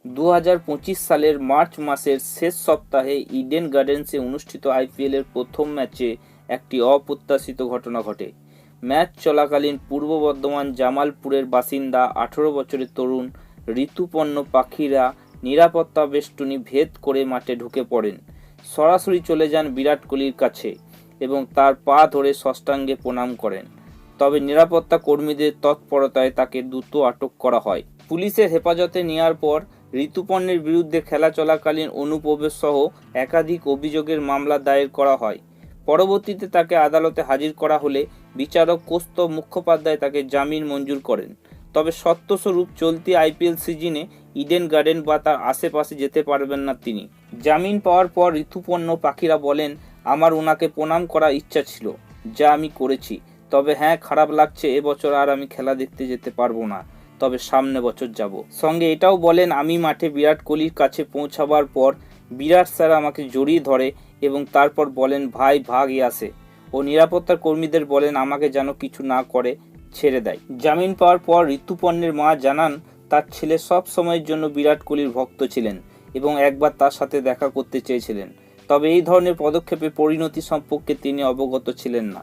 2025 সালের মার্চ মাসের শেষ সপ্তাহে ইডেন গার্ডেন্সে অনুষ্ঠিত আইপিএলের প্রথম ম্যাচে একটি অপ্রত্যাশিত ঘটনা ঘটে। ম্যাচ চলাকালীন পূর্ব বর্ধমান জামালপুরের বাসিন্দা 18 বছরের তরুণ ঋতুপর্ণ পাখিরা নিরাপত্তা বেষ্টনী ভেদ করে মাঠে ঢুকে পড়েন। সরাসরি চলে যান বিরাট কোহলির কাছে এবং তার পা ধরে সাষ্টাঙ্গে প্রণাম করেন। তবে নিরাপত্তা কর্মীদের তৎপরতায় তাকে দ্রুত আটক করা হয়। পুলিশের হেফাজতে নেওয়ার পর ঋতুপর্ণের বিরুদ্ধে খেলা চলাকালীন অনুপ্রবেশ সহ একাধিক অভিযোগের মামলা দায়ের করা হয়। পরবর্তীতে তাকে আদালতে হাজির করা হলে বিচারক কৌস্তভ মুখোপাধ্যায় তাকে জামিন মঞ্জুর করেন। তবে শর্তস্বরূপ চলতি আইপিএল সিজনে ইডেন গার্ডেন বা তার আশেপাশে যেতে পারবেন না তিনি। জামিন পাওয়ার পর ঋতুপর্ণ পাখিরা বলেন, আমার ওনাকে প্রণাম করার ইচ্ছা ছিল, যা আমি করেছি। তবে হ্যাঁ, খারাপ লাগছে, এবছর আর আমি খেলা দেখতে যেতে পারবো না, তবে সামনে বছর যাব। সঙ্গে এটাও বলেন, আমি মাঠে বিরাট কোহলির কাছে পৌঁছাবার পর বিরাট স্যার আমাকে জড়িয়ে ধরে এবং তারপর বলেন, ভাই ভাগ আসে, ও নিরাপত্তার কর্মীদের বলেন আমাকে যেন কিছু না করে ছেড়ে দেয়। জামিন পাওয়ার পর ঋতুপর্ণের মা জানান, তার ছেলে সব সময়ের জন্য বিরাট কোহলির ভক্ত ছিলেন এবং একবার তার সাথে দেখা করতে চেয়েছিলেন। তবে এই ধরনের পদক্ষেপের পরিণতি সম্পর্কে তিনি অবগত ছিলেন না।